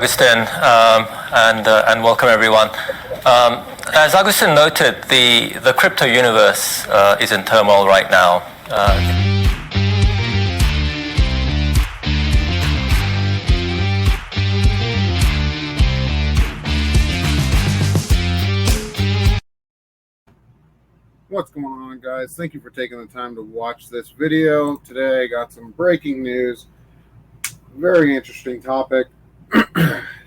Augustin, and welcome everyone. As Augustin noted, the crypto universe is in turmoil right now. What's going on, guys? Thank you for taking the time to watch this video. Today I got some breaking news. Very interesting topic.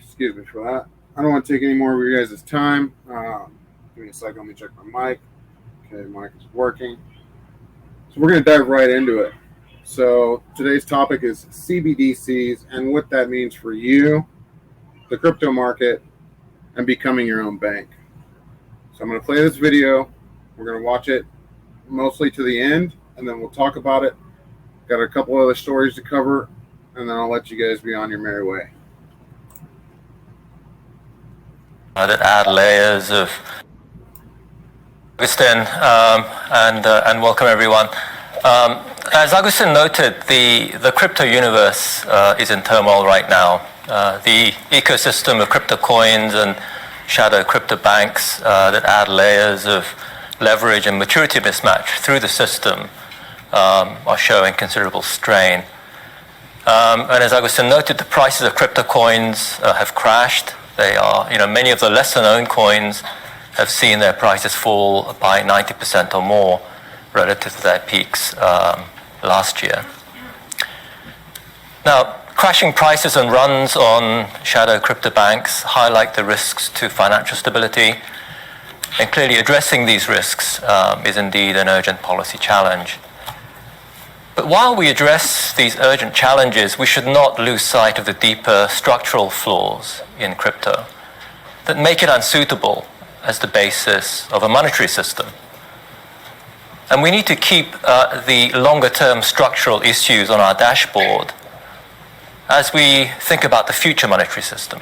Excuse me for that. I don't want to take any more of your guys' time. Give me a second. Let me check my mic. Okay, mic is working. So we're going to dive right into it. So today's topic is CBDCs and what that means for you, the crypto market, and becoming your own bank. So I'm going to play this video. We're going to watch it mostly to the end, and then we'll talk about it. Got a couple other stories to cover, and then I'll let you guys be on your merry way. That add layers of Augustin, and welcome everyone. As Augustin noted, the crypto universe is in turmoil right now. The ecosystem of crypto coins and shadow crypto banks that add layers of leverage and maturity mismatch through the system are showing considerable strain. And as Augustin noted, the prices of crypto coins have crashed. They are, many of the lesser known coins have seen their prices fall by 90% or more relative to their peaks last year. Now, crashing prices and runs on shadow crypto banks highlight the risks to financial stability. And clearly addressing these risks is indeed an urgent policy challenge. But while we address these urgent challenges, we should not lose sight of the deeper structural flaws in crypto that make it unsuitable as the basis of a monetary system. And we need to keep the longer-term structural issues on our dashboard as we think about the future monetary system.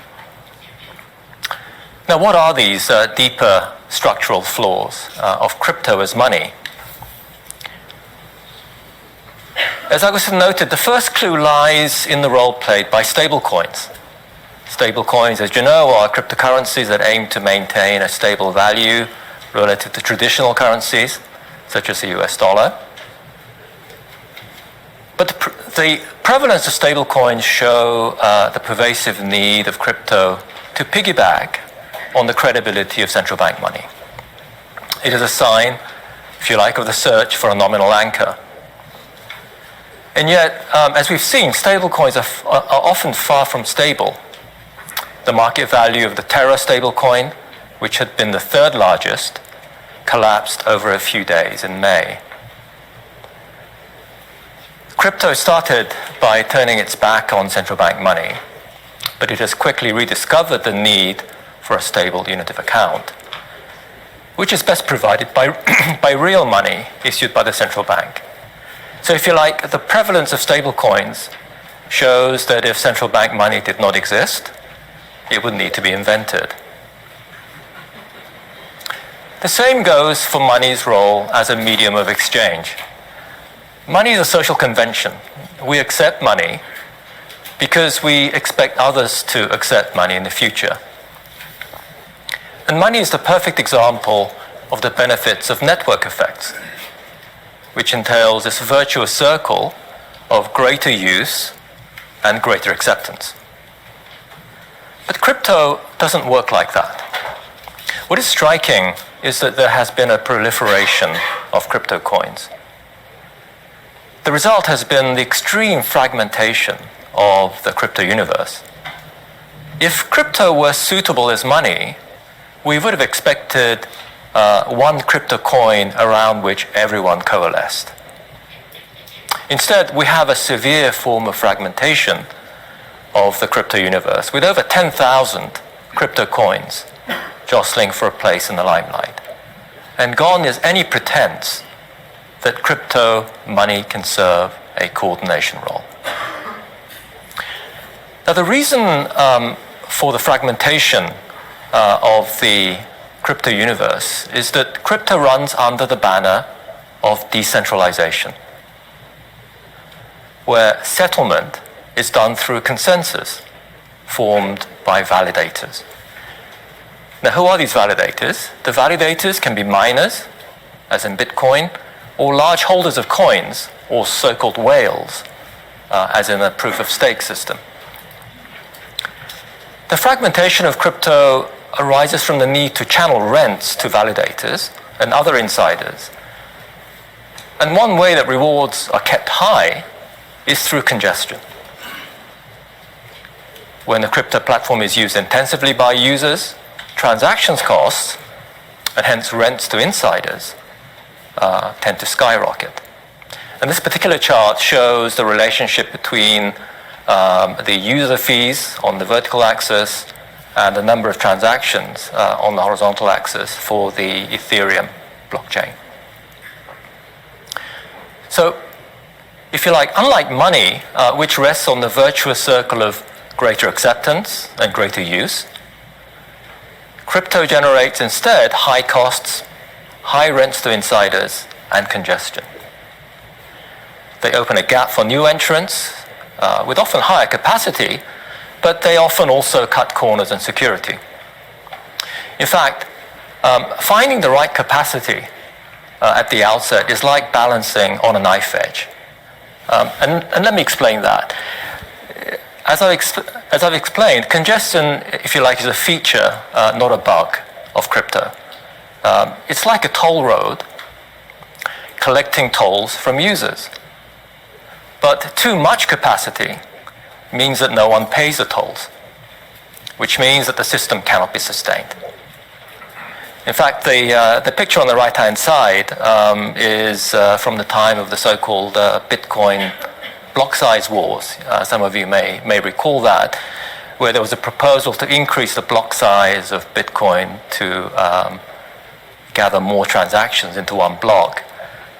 Now, what are these deeper structural flaws of crypto as money? As Augustin noted, the first clue lies in the role played by stablecoins. Stablecoins, as you know, are cryptocurrencies that aim to maintain a stable value relative to traditional currencies, such as the US dollar. But the prevalence of stablecoins show the pervasive need of crypto to piggyback on the credibility of central bank money. It is a sign, if you like, of the search for a nominal anchor. And yet, as we've seen, stablecoins are often far from stable. The market value of the Terra stablecoin, which had been the third largest, collapsed over a few days in May. Crypto started by turning its back on central bank money, but it has quickly rediscovered the need for a stable unit of account, which is best provided by real money issued by the central bank. So if you like, the prevalence of stablecoins shows that if central bank money did not exist, it would need to be invented. The same goes for money's role as a medium of exchange. Money is a social convention. We accept money because we expect others to accept money in the future. And money is the perfect example of the benefits of network effects, which entails this virtuous circle of greater use and greater acceptance. But crypto doesn't work like that. What is striking is that there has been a proliferation of crypto coins. The result has been the extreme fragmentation of the crypto universe. If crypto were suitable as money, we would have expected one crypto coin around which everyone coalesced. Instead, we have a severe form of fragmentation of the crypto universe, with over 10,000 crypto coins jostling for a place in the limelight. And gone is any pretense that crypto money can serve a coordination role. Now, the reason for the fragmentation of the crypto universe is that crypto runs under the banner of decentralization, where settlement is done through consensus formed by validators. Now, who are these validators? The validators can be miners, as in Bitcoin, or large holders of coins, or so-called whales, as in a proof-of-stake system. The fragmentation of crypto arises from the need to channel rents to validators and other insiders. And one way that rewards are kept high is through congestion. When the crypto platform is used intensively by users, transactions costs, and hence rents to insiders, tend to skyrocket. And this particular chart shows the relationship between the user fees on the vertical axis and the number of transactions on the horizontal axis for the Ethereum blockchain. So, if you like, unlike money, which rests on the virtuous circle of greater acceptance and greater use, crypto generates instead high costs, high rents to insiders, and congestion. They open a gap for new entrants with often higher capacity, but they often also cut corners in security. In fact, finding the right capacity at the outset is like balancing on a knife edge. And let me explain that. As I've explained, congestion, if you like, is a feature, not a bug, of crypto. It's like a toll road collecting tolls from users. But too much capacity means that no one pays the tolls, which means that the system cannot be sustained. In fact, the picture on the right-hand side is from the time of the so-called Bitcoin block size wars. Some of you may recall that, where there was a proposal to increase the block size of Bitcoin to gather more transactions into one block.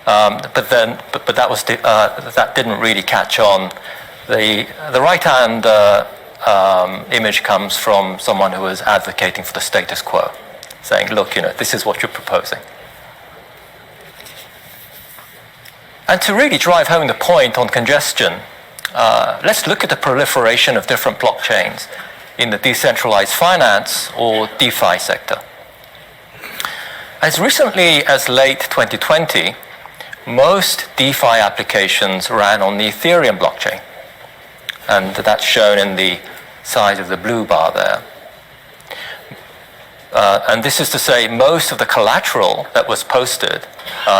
But that didn't really catch on. The right-hand image comes from someone who was advocating for the status quo, saying, look, this is what you're proposing. And to really drive home the point on congestion, let's look at the proliferation of different blockchains in the decentralized finance or DeFi sector. As recently as late 2020, most DeFi applications ran on the Ethereum blockchain, and that's shown in the size of the blue bar there. And this is to say, most of the collateral that was posted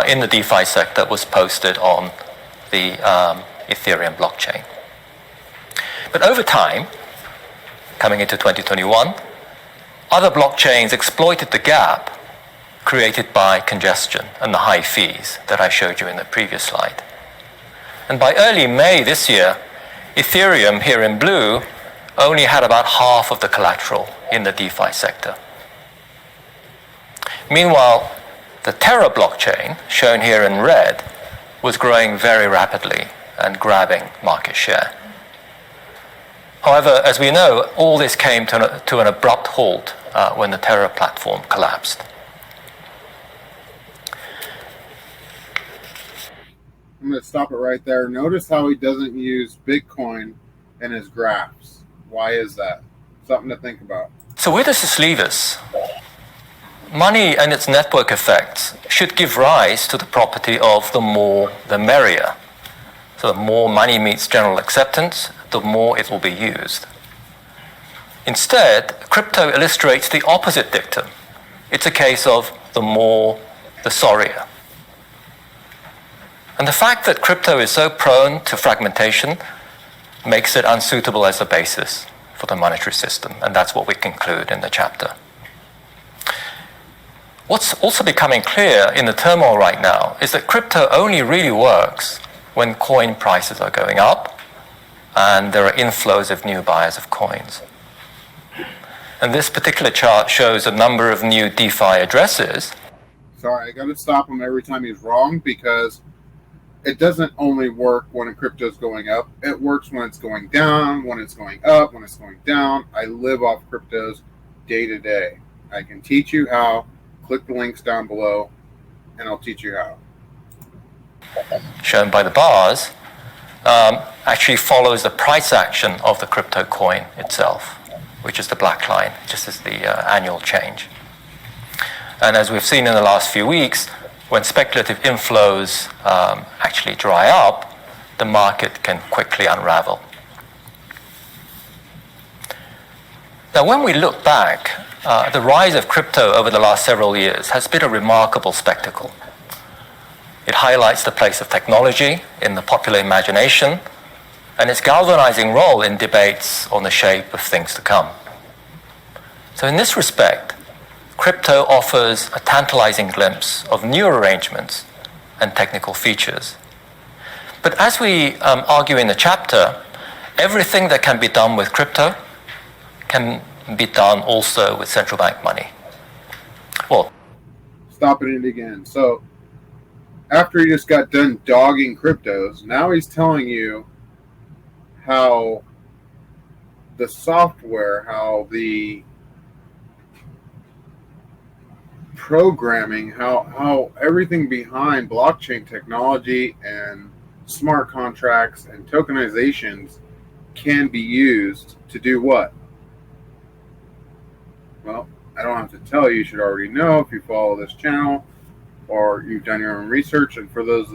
in the DeFi sector was posted on the Ethereum blockchain. But over time, coming into 2021, other blockchains exploited the gap created by congestion and the high fees that I showed you in the previous slide. And by early May this year, Ethereum, here in blue, only had about half of the collateral in the DeFi sector. Meanwhile, the Terra blockchain, shown here in red, was growing very rapidly and grabbing market share. However, as we know, all this came to an abrupt halt when the Terra platform collapsed. I'm going to stop it right there. Notice how he doesn't use Bitcoin in his graphs. Why is that? Something to think about. So where does this leave us? Money and its network effects should give rise to the property of the more, the merrier. So the more money meets general acceptance, the more it will be used. Instead, crypto illustrates the opposite dictum. It's a case of the more, the sorrier. And the fact that crypto is so prone to fragmentation makes it unsuitable as a basis for the monetary system, and that's what we conclude in the chapter. What's also becoming clear in the turmoil right now is that crypto only really works when coin prices are going up and there are inflows of new buyers of coins. And this particular chart shows a number of new DeFi addresses. Sorry, I got to stop him every time he's wrong, because it doesn't only work when a crypto is going up. It works when it's going down, when it's going up, when it's going down. I live off cryptos day to day. I can teach you how. Click the links down below, and I'll teach you how. Shown by the bars, actually follows the price action of the crypto coin itself, which is the black line, just as the annual change. And as we've seen in the last few weeks, when speculative inflows actually dry up, the market can quickly unravel. Now, when we look back, the rise of crypto over the last several years has been a remarkable spectacle. It highlights the place of technology in the popular imagination and its galvanizing role in debates on the shape of things to come. So in this respect, crypto offers a tantalizing glimpse of new arrangements and technical features. But as we argue in the chapter, everything that can be done with crypto can be done also with central bank money. Well, stopping it again. So after he just got done dogging cryptos, now he's telling you how the software, how the programming, how everything behind blockchain technology and smart contracts and tokenizations can be used to do what? Well, I don't have to tell you, you should already know if you follow this channel or you've done your own research. And for those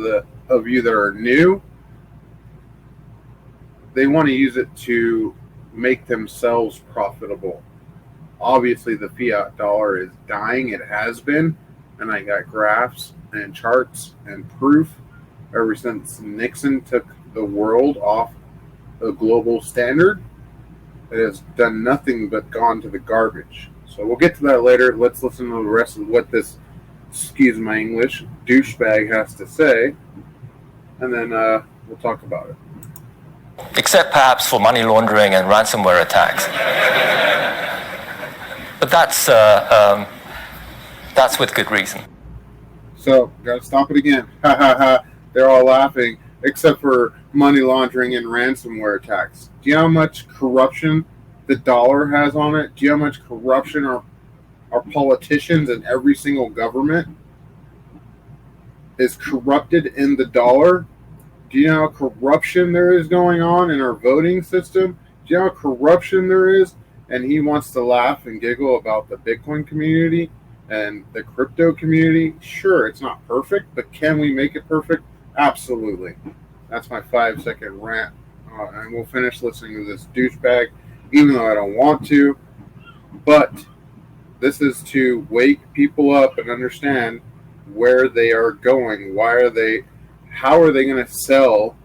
of you that are new, they want to use it to make themselves profitable. Obviously, the fiat dollar is dying. It has been. And I got graphs and charts and proof ever since Nixon took the world off the global standard. It has done nothing but gone to the garbage. So we'll get to that later. Let's listen to the rest of what this, excuse my English, douchebag has to say. And then we'll talk about it. Except perhaps for money laundering and ransomware attacks. But that's with good reason. So, gotta stop it again. Ha ha ha. They're all laughing, except for money laundering and ransomware attacks. Do you know how much corruption the dollar has on it? Do you know how much corruption our politicians and every single government is corrupted in the dollar? Do you know how corruption there is going on in our voting system? Do you know how corruption there is? And he wants to laugh and giggle about the Bitcoin community and the crypto community. Sure, it's not perfect, but can we make it perfect? Absolutely. That's my 5-second rant. And we'll finish listening to this douchebag, even though I don't want to. But this is to wake people up and understand where they are going. How are they going to sell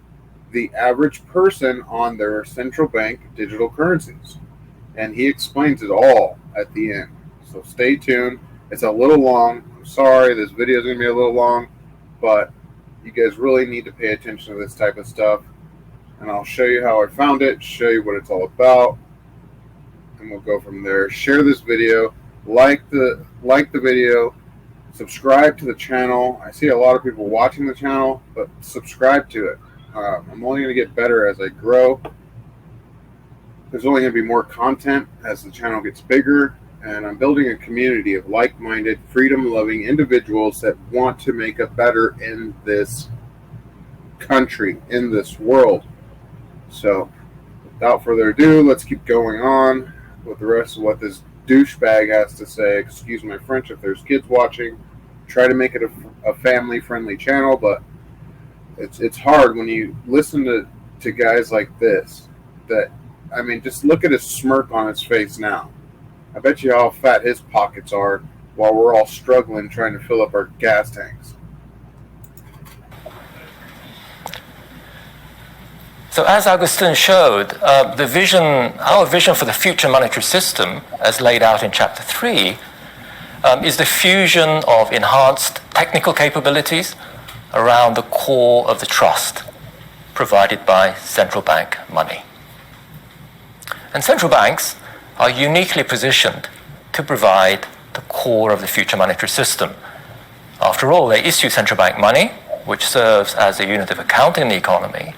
the average person on their central bank digital currencies? And he explains it all at the end. So stay tuned. It's a little long. I'm sorry, this video is going to be a little long, but you guys really need to pay attention to this type of stuff. And I'll show you how I found it, show you what it's all about, and we'll go from there. Share this video, like the video, subscribe to the channel. I see a lot of people watching the channel, but subscribe to it. I'm only going to get better as I grow. There's only going to be more content as the channel gets bigger, and I'm building a community of like-minded, freedom-loving individuals that want to make it better in this country, in this world. So, without further ado, let's keep going on with the rest of what this douchebag has to say. Excuse my French if there's kids watching. Try to make it a family-friendly channel, but it's hard when you listen to guys like this. I mean, just look at his smirk on his face now. I bet you how fat his pockets are while we're all struggling trying to fill up our gas tanks. So as Augustin showed, our vision for the future monetary system, as laid out in Chapter 3, is the fusion of enhanced technical capabilities around the core of the trust provided by central bank money. And central banks are uniquely positioned to provide the core of the future monetary system. After all, they issue central bank money, which serves as a unit of account in the economy.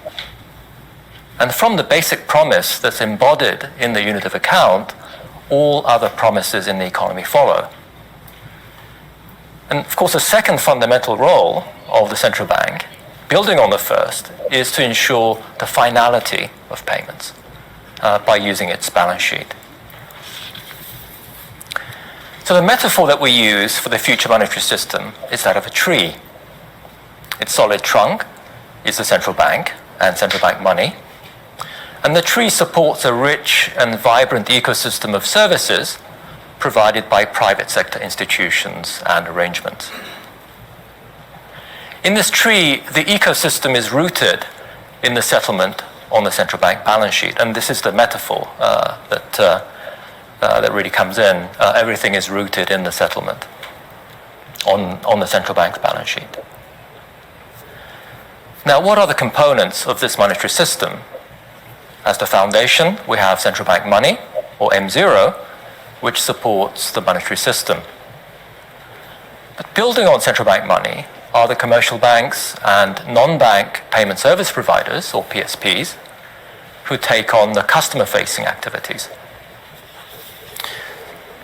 And from the basic promise that's embodied in the unit of account, all other promises in the economy follow. And of course, the second fundamental role of the central bank building on the first is to ensure the finality of payments by using its balance sheet. So the metaphor that we use for the future monetary system is that of a tree. Its solid trunk is the central bank and central bank money, and the tree supports a rich and vibrant ecosystem of services provided by private sector institutions and arrangements. In this tree, the ecosystem is rooted in the settlement on the central bank balance sheet, and this is the metaphor that really comes in. Everything is rooted in the settlement on the central bank's balance sheet. Now, what are the components of this monetary system? As the foundation, we have central bank money, or M0, which supports the monetary system. But building on central bank money are the commercial banks and non-bank payment service providers, or PSPs, who take on the customer-facing activities.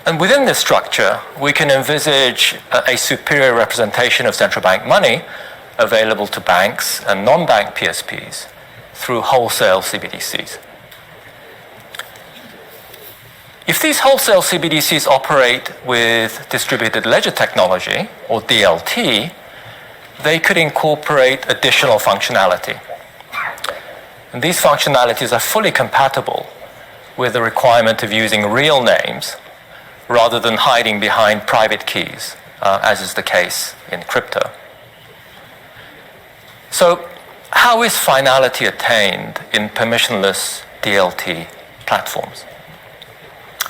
And within this structure, we can envisage a superior representation of central bank money available to banks and non-bank PSPs through wholesale CBDCs. If these wholesale CBDCs operate with distributed ledger technology, or DLT, they could incorporate additional functionality. And these functionalities are fully compatible with the requirement of using real names rather than hiding behind private keys, as is the case in crypto. So, how is finality attained in permissionless DLT platforms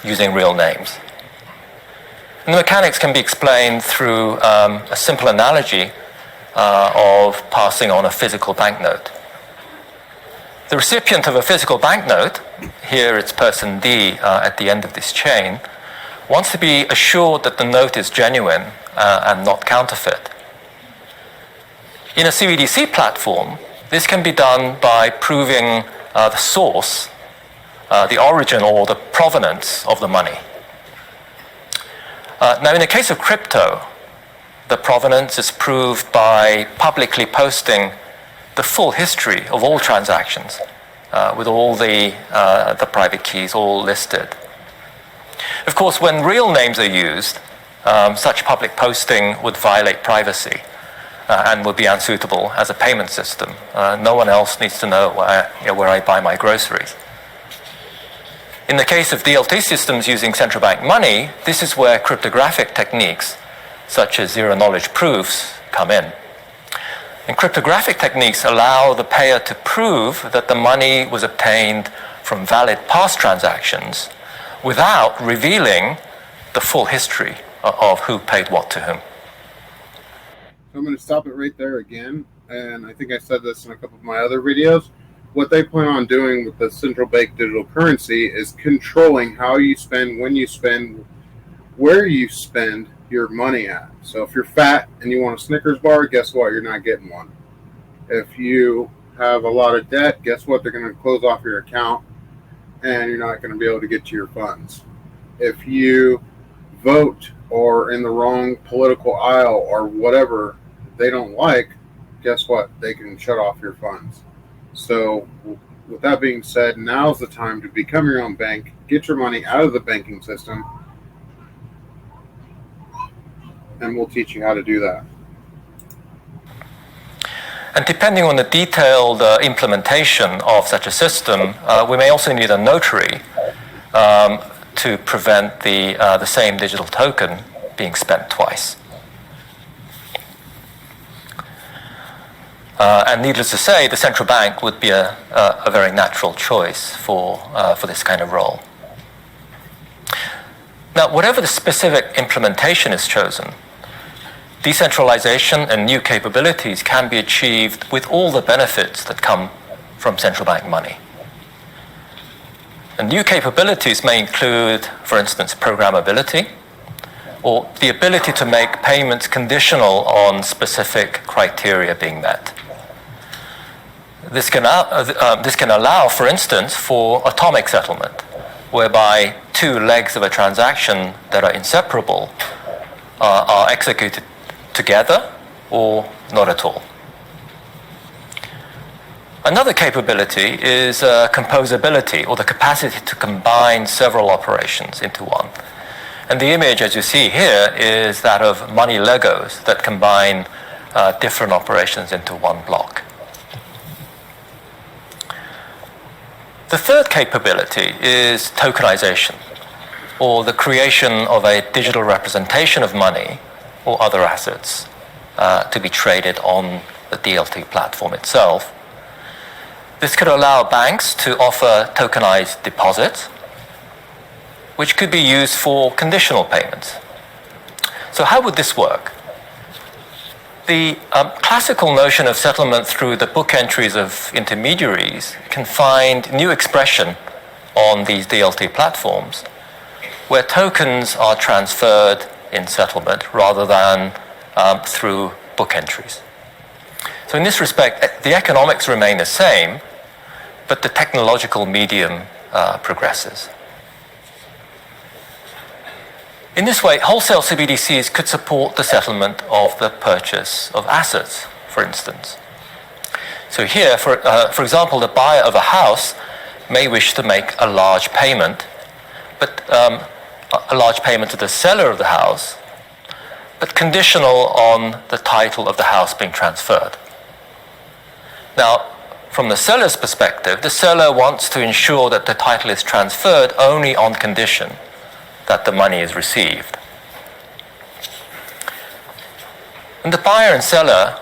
using real names? And the mechanics can be explained through a simple analogy of passing on a physical banknote. The recipient of a physical banknote, here it's person D at the end of this chain, wants to be assured that the note is genuine and not counterfeit. In a CBDC platform, this can be done by proving the source, the origin or the provenance of the money. Now, in the case of crypto, the provenance is proved by publicly posting the full history of all transactions with all the private keys all listed. Of course, when real names are used, such public posting would violate privacy and would be unsuitable as a payment system. No one else needs to know where I buy my groceries. In the case of DLT systems using central bank money, this is where cryptographic techniques such as zero-knowledge proofs come in. And cryptographic techniques allow the payer to prove that the money was obtained from valid past transactions without revealing the full history of who paid what to whom. So I'm going to stop it right there again, and I think I said this in a couple of my other videos. What they plan on doing with the central bank digital currency is controlling how you spend, when you spend, where you spend your money at. So if you're fat and you want a Snickers bar, guess what? You're not getting one. If you have a lot of debt, guess what? They're going to close off your account and you're not going to be able to get to your funds. If you vote or in the wrong political aisle or whatever they don't like, guess what? They can shut off your funds. So with that being said, now's the time to become your own bank, get your money out of the banking system, and we'll teach you how to do that. And depending on the detailed implementation of such a system, we may also need a notary to prevent the same digital token being spent twice. And needless to say, the central bank would be a very natural choice for this kind of role. Now, whatever the specific implementation is chosen, decentralization and new capabilities can be achieved with all the benefits that come from central bank money. And new capabilities may include, for instance, programmability, or the ability to make payments conditional on specific criteria being met. This can allow, for instance, for atomic settlement, whereby two legs of a transaction that are inseparable are executed together or not at all. Another capability is composability, or the capacity to combine several operations into one. And the image, as you see here, is that of money Legos that combine different operations into one block. The third capability is tokenization, or the creation of a digital representation of money or other assets to be traded on the DLT platform itself. This could allow banks to offer tokenized deposits, which could be used for conditional payments. So how would this work? The classical notion of settlement through the book entries of intermediaries can find new expression on these DLT platforms, where tokens are transferred in settlement rather than through book entries. So in this respect, the economics remain the same, but the technological medium progresses. In this way, wholesale CBDCs could support the settlement of the purchase of assets, for instance. So here, for example, the buyer of a house may wish to make a large payment, but a large payment to the seller of the house, but conditional on the title of the house being transferred. Now, from the seller's perspective, the seller wants to ensure that the title is transferred only on condition that the money is received. And the buyer and seller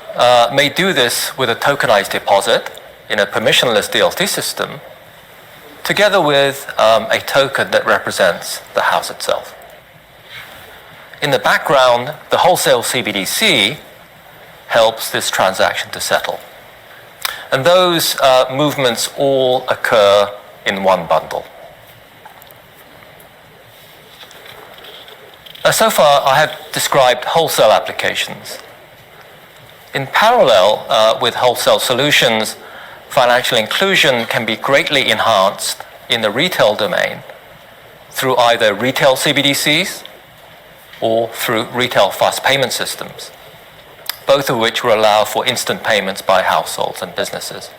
may do this with a tokenized deposit in a permissionless DLT system, together with a token that represents the house itself. In the background, the wholesale CBDC helps this transaction to settle. And those movements all occur in one bundle. So far, I have described wholesale applications. In parallel with wholesale solutions, financial inclusion can be greatly enhanced in the retail domain through either retail CBDCs or through retail fast payment systems, both of which will allow for instant payments by households and businesses.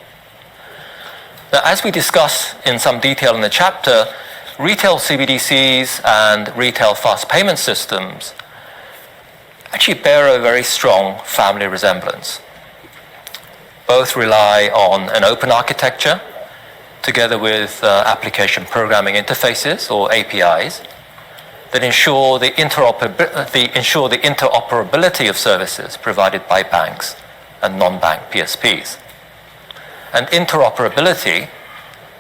Now, as we discuss in some detail in the chapter, retail CBDCs and retail fast payment systems actually bear a very strong family resemblance. Both rely on an open architecture, together with application programming interfaces, or APIs, that ensure the interoperability of services provided by banks and non-bank PSPs. And interoperability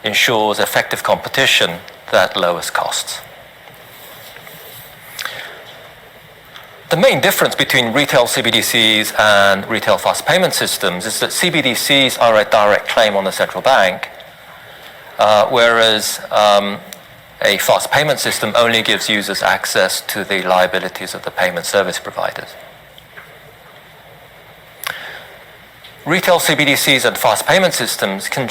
ensures effective competition that lowers costs. The main difference between retail CBDCs and retail fast payment systems is that CBDCs are a direct claim on the central bank, whereas a fast payment system only gives users access to the liabilities of the payment service providers. Retail CBDCs and fast payment systems can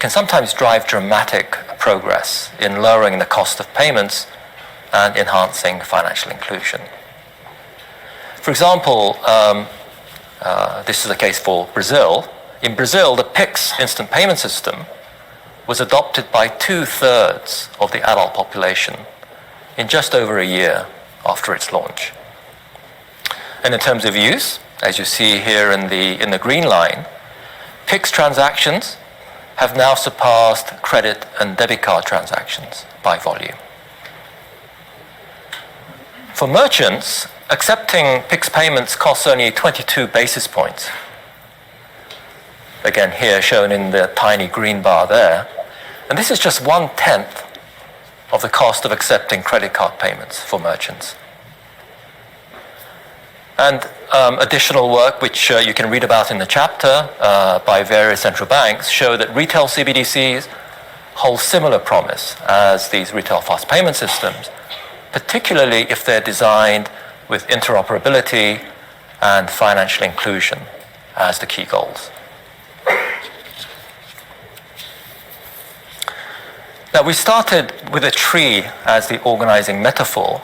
sometimes drive dramatic progress in lowering the cost of payments and enhancing financial inclusion. For example, this is the case for Brazil. In Brazil, the PIX instant payment system was adopted by 2/3 of the adult population in just over a year after its launch. And in terms of use, as you see here in the green line, PIX transactions have now surpassed credit and debit card transactions by volume. For merchants, accepting PIX payments costs only 22 basis points. Again, here shown in the tiny green bar there. And this is just 1/10 of the cost of accepting credit card payments for merchants. And additional work, which you can read about in the chapter by various central banks, show that retail CBDCs hold similar promise as these retail fast payment systems, particularly if they're designed with interoperability and financial inclusion as the key goals. Now, we started with a tree as the organizing metaphor,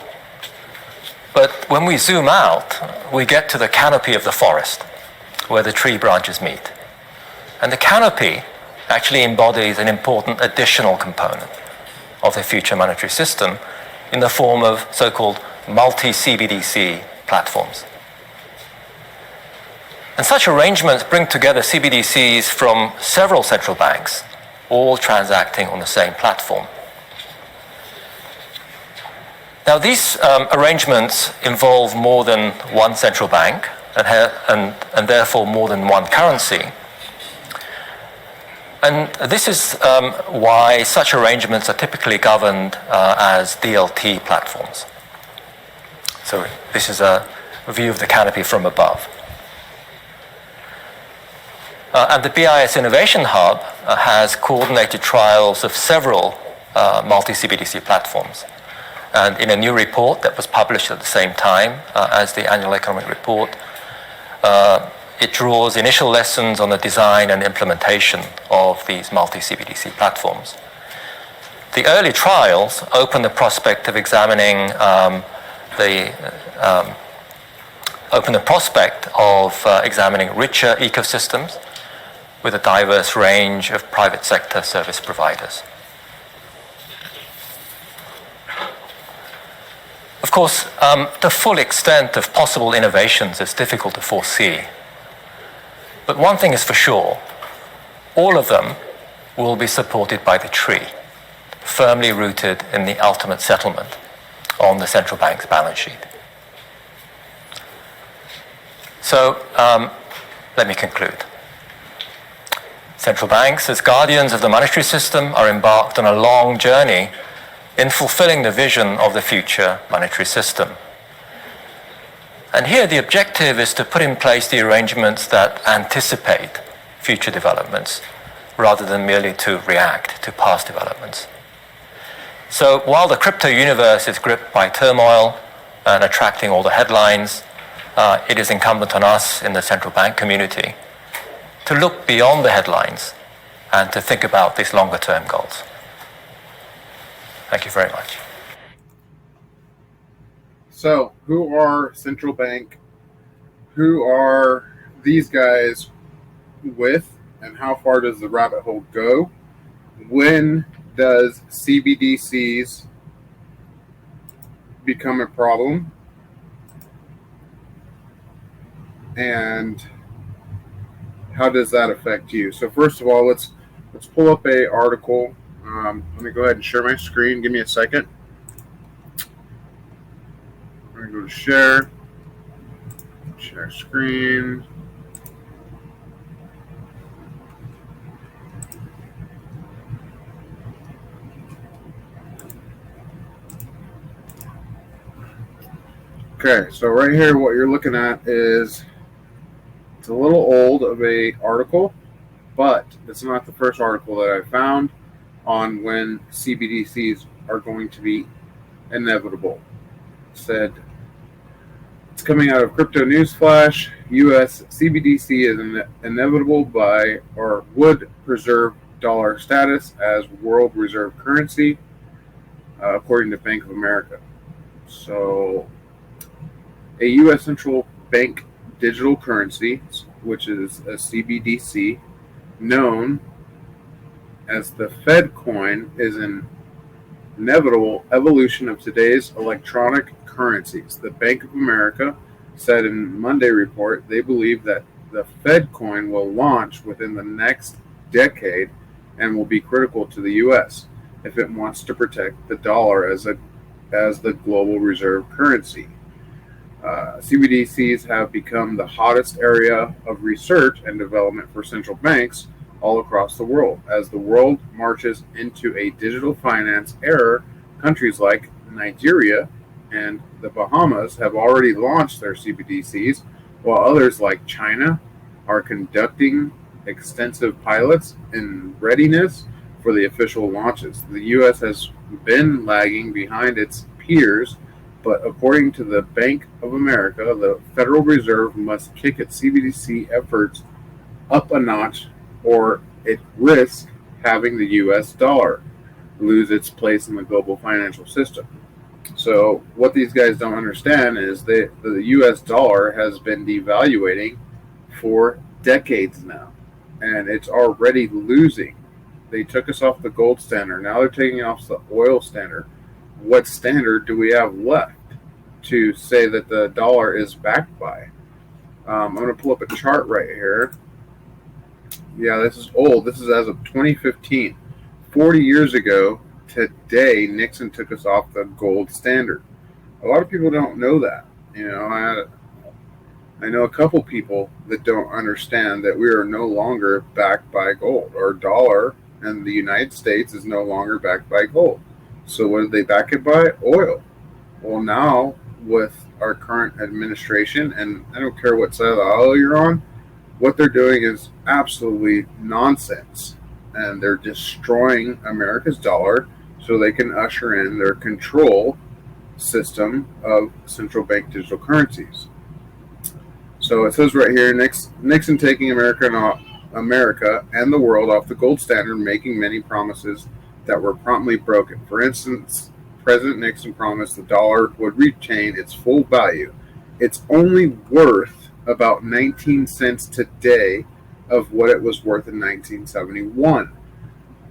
but when we zoom out, we get to the canopy of the forest, where the tree branches meet. And the canopy actually embodies an important additional component of the future monetary system in the form of so-called multi-CBDC platforms. And such arrangements bring together CBDCs from several central banks, all transacting on the same platform. Now, these arrangements involve more than one central bank and therefore more than one currency. And this is why such arrangements are typically governed as DLT platforms. So this is a view of the canopy from above. And the BIS Innovation Hub has coordinated trials of several multi-CBDC platforms. And in a new report that was published at the same time as the annual economic report, it draws initial lessons on the design and implementation of these multi-CBDC platforms. The early trials open the prospect of examining examining richer ecosystems with a diverse range of private sector service providers. Of course, the full extent of possible innovations is difficult to foresee. But one thing is for sure, all of them will be supported by the tree, firmly rooted in the ultimate settlement on the central bank's balance sheet. So, let me conclude. Central banks, as guardians of the monetary system, are embarked on a long journey in fulfilling the vision of the future monetary system. And here the objective is to put in place the arrangements that anticipate future developments rather than merely to react to past developments. So while the crypto universe is gripped by turmoil and attracting all the headlines, it is incumbent on us in the central bank community to look beyond the headlines and to think about these longer-term goals. Thank you very much. So, who are central bank? Who are these guys with, and how far does the rabbit hole go? When does CBDCs become a problem? And how does that affect you? So first of all, let's pull up a article. Let me go ahead and share my screen. Give me a second. I'm going to go to share screen. Okay, so right here what you're looking at is, it's a little old of a article, but it's not the first article that I found on when CBDCs are going to be inevitable. It said, it's coming out of Crypto Newsflash, US CBDC is inevitable by, or would preserve dollar status as world reserve currency, according to Bank of America. So, a US central bank digital currency, which is a CBDC, known as the Fed coin, is an inevitable evolution of today's electronic currencies. The Bank of America said in Monday report they believe that the Fed coin will launch within the next decade and will be critical to the U.S. if it wants to protect the dollar as the global reserve currency. CBDCs have become the hottest area of research and development for central banks all across the world. As the world marches into a digital finance era, countries like Nigeria and the Bahamas have already launched their CBDCs, while others like China are conducting extensive pilots in readiness for the official launches. The U.S. has been lagging behind its peers, but according to the Bank of America, the Federal Reserve must kick its CBDC efforts up a notch, or it risks having the U.S. dollar lose its place in the global financial system. So what these guys don't understand is that the U.S. dollar has been devaluating for decades now. and it's already losing. They took us off the gold standard. Now they're taking off the oil standard. What standard do we have left to say that the dollar is backed by? I'm going to pull up a chart right here. Yeah, this is old. This is as of 2015. 40 years ago today, Nixon took us off the gold standard. A lot of people don't know that. I know a couple people that don't understand that we are no longer backed by gold. Our dollar in the United States is no longer backed by gold. So what did they back it by? Oil. Well, now with our current administration, and I don't care what side of the aisle you're on, what they're doing is absolutely nonsense. And they're destroying America's dollar so they can usher in their control system of central bank digital currencies. So it says right here, Nixon taking America and the world off the gold standard, making many promises that were promptly broken. For instance, President Nixon promised the dollar would retain its full value. It's only worth about 19 cents today of what it was worth in 1971.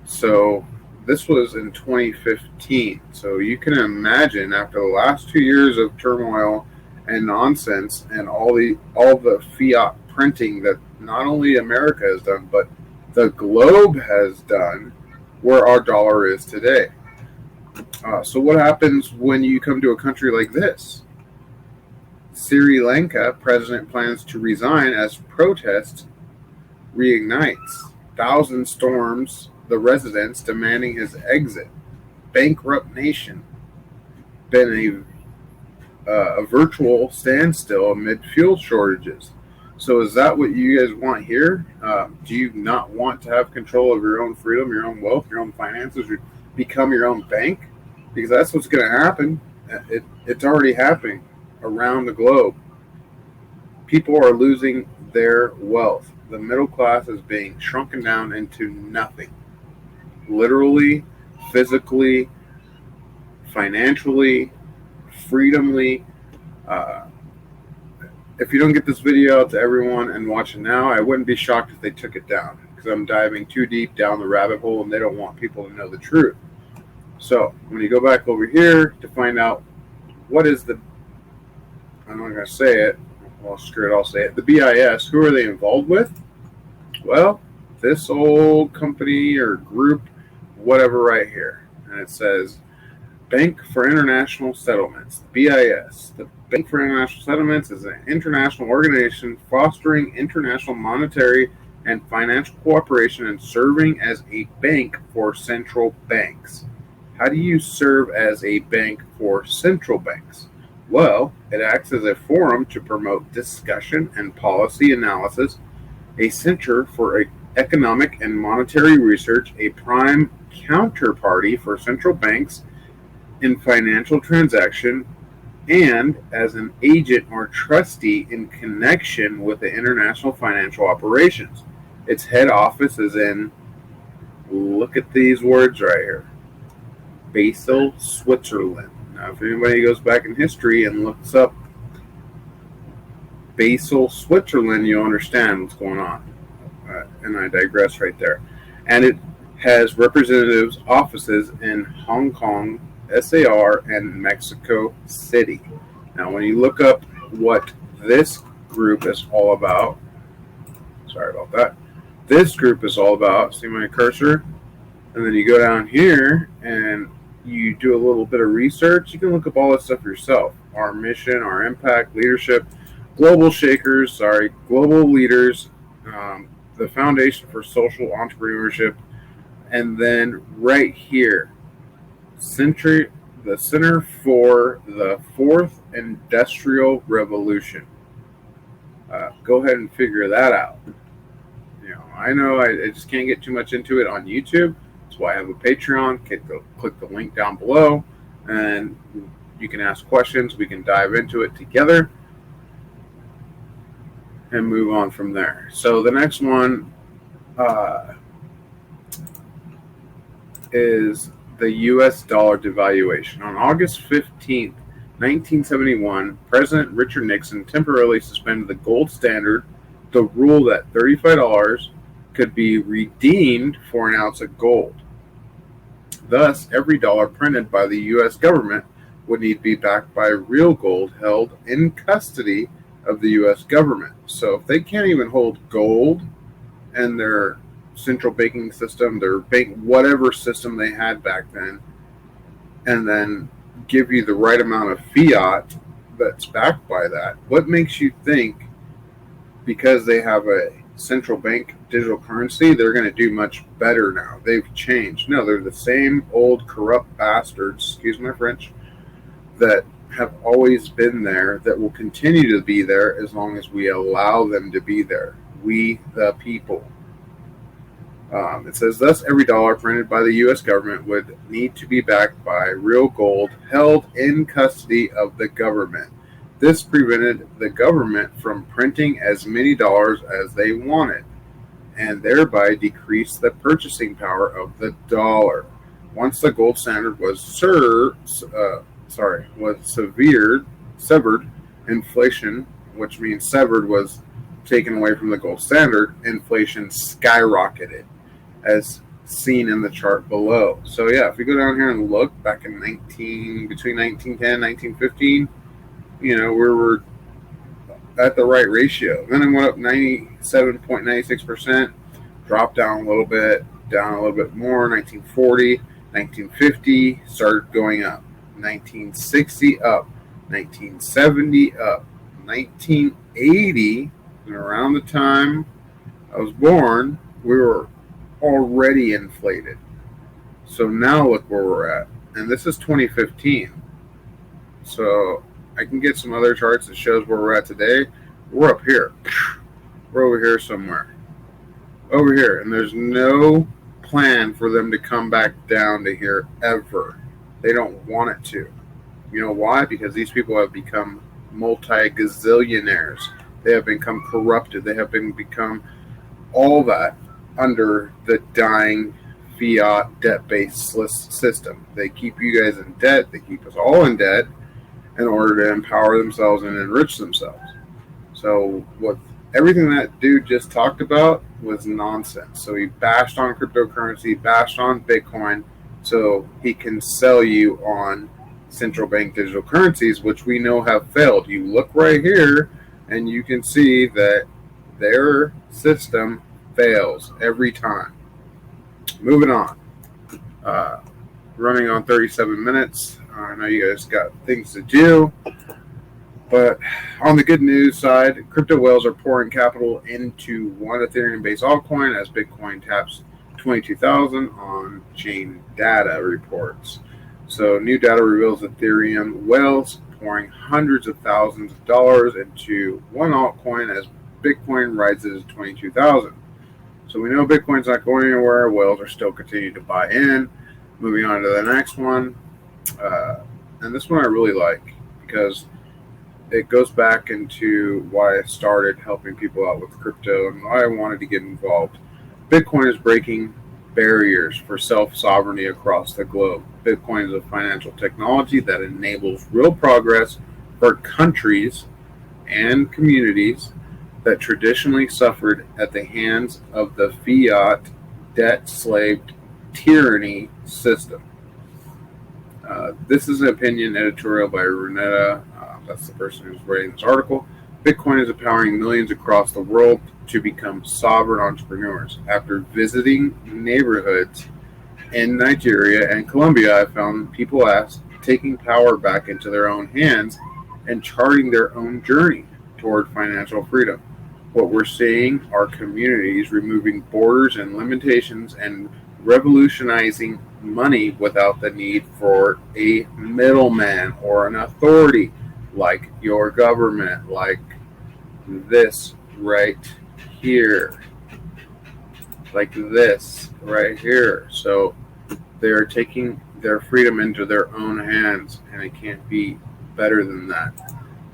So this was in 2015. So you can imagine, after the last 2 years of turmoil and nonsense and all the fiat printing that not only America has done, but the globe has done, where our dollar is today. So what happens when you come to a country like this? Sri Lanka president plans to resign as protest reignites. Thousands storms the residence demanding his exit. Bankrupt nation. Been a virtual standstill amid fuel shortages. So is that what you guys want here? Do you not want to have control of your own freedom, your own wealth, your own finances, or become your own bank? Because that's what's going to happen. It's already happening around the globe. People are losing their wealth. The middle class is being shrunken down into nothing. Literally, physically, financially, freedomly. If you don't get this video out to everyone and watch it now, I wouldn't be shocked if they took it down, because I'm diving too deep down the rabbit hole and they don't want people to know the truth. So when you go back over here to find out what is the, I'm not going to say it, well, screw it, I'll say it, the BIS, who are they involved with? Well, this old company or group, whatever, right here. And it says Bank for International Settlements, BIS. The Bank for International Settlements is an international organization fostering international monetary and financial cooperation and serving as a bank for central banks. How do you serve as a bank for central banks? Well, it acts as a forum to promote discussion and policy analysis, a center for economic and monetary research, a prime counterparty for central banks in financial transaction, and as an agent or trustee in connection with the international financial operations. Its head office is in, look at these words right here, Basel, Switzerland. Now, if anybody goes back in history and looks up Basel, Switzerland, you'll understand what's going on. And I digress right there. And it has representatives' offices in Hong Kong, SAR, and Mexico City. Now, when you look up what this group is all about, sorry about that, this group is all about, see my cursor? And then you go down here and you do a little bit of research. You can look up all this stuff yourself. Our mission, our impact, leadership, global leaders, the Foundation for Social Entrepreneurship, and then right here, the Center for the Fourth Industrial Revolution. Go ahead and figure that out. I know I just can't get too much into it on YouTube. That's why I have a Patreon. Click the link down below, and you can ask questions. We can dive into it together and move on from there. So the next one is the U.S. dollar devaluation. On August 15th, 1971, President Richard Nixon temporarily suspended the gold standard, the rule that $35 could be redeemed for an ounce of gold. Thus, every dollar printed by the U.S. government would need to be backed by real gold held in custody of the U.S. government. So if they can't even hold gold in their central banking system, their bank, whatever system they had back then, and then give you the right amount of fiat that's backed by that, what makes you think because they have a central bank digital currency, they're going to do much better now? They've changed. No, they're the same old corrupt bastards, excuse my French, that have always been there, that will continue to be there as long as we allow them to be there. We, the people. It says, thus every dollar printed by the U.S. government would need to be backed by real gold held in custody of the government. This prevented the government from printing as many dollars as they wanted, and thereby decreased the purchasing power of the dollar. Once the gold standard was severed, inflation, which means severed was taken away from the gold standard, inflation skyrocketed, as seen in the chart below. So yeah, if we go down here and look back in between 1910 and 1915, we were at the right ratio. Then it went up 97.96%, dropped down a little bit more. 1940, 1950 started going up. 1960 up, 1970 up, 1980, and around the time I was born, we were already inflated. So now look where we're at, and this is 2015. So I can get some other charts that shows where we're at today. We're up here. We're over here somewhere. Over here, and there's no plan for them to come back down to here ever. They don't want it to. You know why? Because these people have become multi-gazillionaires. They have become corrupted. They have become all that under the dying fiat debt-based system. They keep you guys in debt. They keep us all in debt in order to empower themselves and enrich themselves. So what everything that dude just talked about was nonsense. So he bashed on cryptocurrency, bashed on Bitcoin, so he can sell you on central bank digital currencies, which we know have failed. You look right here and you can see that their system fails every time. Moving on. Running on 37 minutes. I know you guys got things to do. But on the good news side, crypto whales are pouring capital into one Ethereum-based altcoin as Bitcoin taps 22,000 on-chain data reports. So new data reveals Ethereum whales pouring hundreds of thousands of dollars into one altcoin as Bitcoin rises to 22,000. So we know Bitcoin's not going anywhere. Whales are still continuing to buy in. Moving on to the next one. And this one I really like because it goes back into why I started helping people out with crypto and why I wanted to get involved. Bitcoin is breaking barriers for self-sovereignty across the globe. Bitcoin is a financial technology that enables real progress for countries and communities that traditionally suffered at the hands of the fiat debt-slaved tyranny system. This is an opinion editorial by Renetta. That's the person who's writing this article. Bitcoin is empowering millions across the world to become sovereign entrepreneurs. After visiting neighborhoods in Nigeria and Colombia, I found people taking power back into their own hands and charting their own journey toward financial freedom. What we're seeing are communities removing borders and limitations and revolutionizing money without the need for a middleman or an authority like your government, like this right here, like this right here. So they're taking their freedom into their own hands, and it can't be better than that.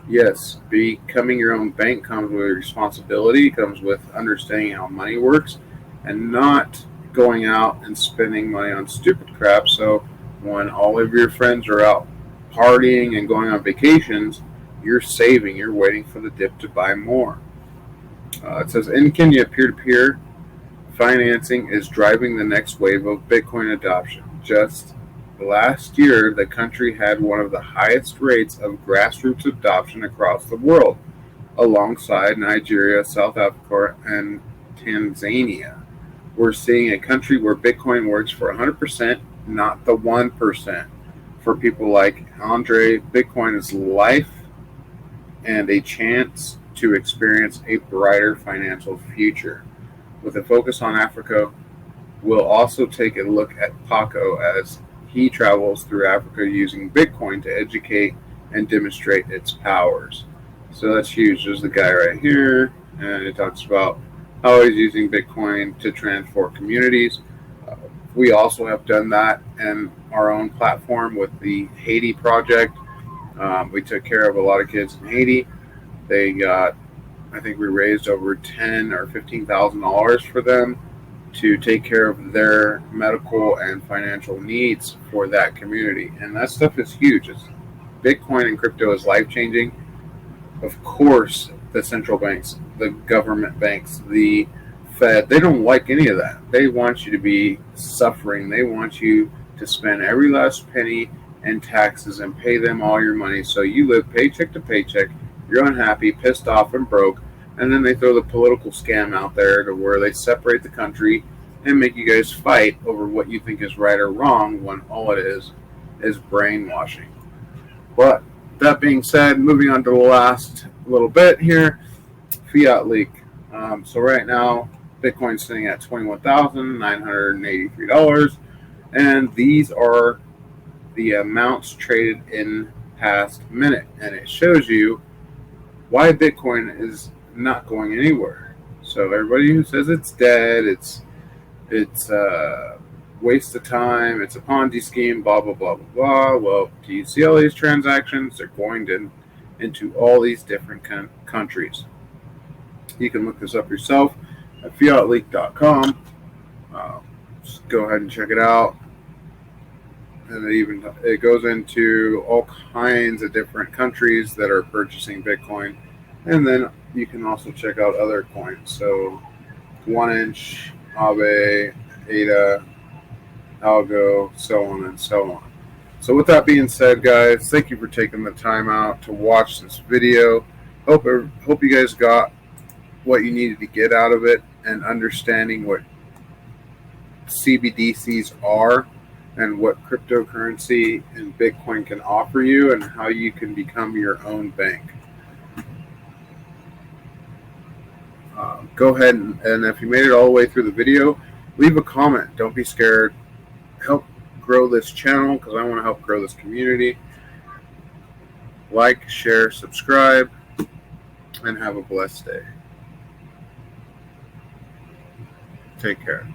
Yes, becoming your own bank comes with responsibility, comes with understanding how money works, and not going out and spending money on stupid crap. So when all of your friends are out partying and going on vacations, you're saving, you're waiting for the dip to buy more. It says in Kenya, peer-to-peer financing is driving the next wave of Bitcoin adoption. Just last year, the country had one of the highest rates of grassroots adoption across the world, alongside Nigeria, South Africa, and Tanzania. We're seeing a country where Bitcoin works for 100%, not the 1%. For people like Andre, Bitcoin is life and a chance to experience a brighter financial future. With a focus on Africa, we'll also take a look at Paco as he travels through Africa using Bitcoin to educate and demonstrate its powers. So that's huge. There's the guy right here, and it talks about how he's using Bitcoin to transform communities. We also have done that in our own platform with the Haiti project. We took care of a lot of kids in Haiti. They got, I think we raised over $10,000 or $15,000 for them to take care of their medical and financial needs for that community. And that stuff is huge. Bitcoin and crypto is life-changing. Of course, the central banks, the government banks, the Fed, they don't like any of that. They want you to be suffering. They want you to spend every last penny in taxes and pay them all your money. So you live paycheck to paycheck. You're unhappy, pissed off, and broke. And then they throw the political scam out there to where they separate the country and make you guys fight over what you think is right or wrong when all it is brainwashing. But that being said, moving on to the last little bit here, fiat leak. So right now, Bitcoin's sitting at $21,983, and these are the amounts traded in past minute, and it shows you why Bitcoin is not going anywhere. So everybody who says it's dead, it's a waste of time, it's a Ponzi scheme, blah blah blah blah blah. Well, do you see all these transactions? They're going into all these different countries. You can look this up yourself at fiatleak.com. Just go ahead and check it out. And it goes into all kinds of different countries that are purchasing Bitcoin. And then you can also check out other coins. So 1inch, Aave, ADA, Algo, so on and so on. So with that being said, guys, thank you for taking the time out to watch this video. Hope you guys got what you needed to get out of it and understanding what CBDCs are and what cryptocurrency and Bitcoin can offer you and how you can become your own bank. Go ahead and if you made it all the way through the video, leave a comment. Don't be scared. Help grow this channel because I want to help grow this community. Like, share, subscribe, and have a blessed day. Take care.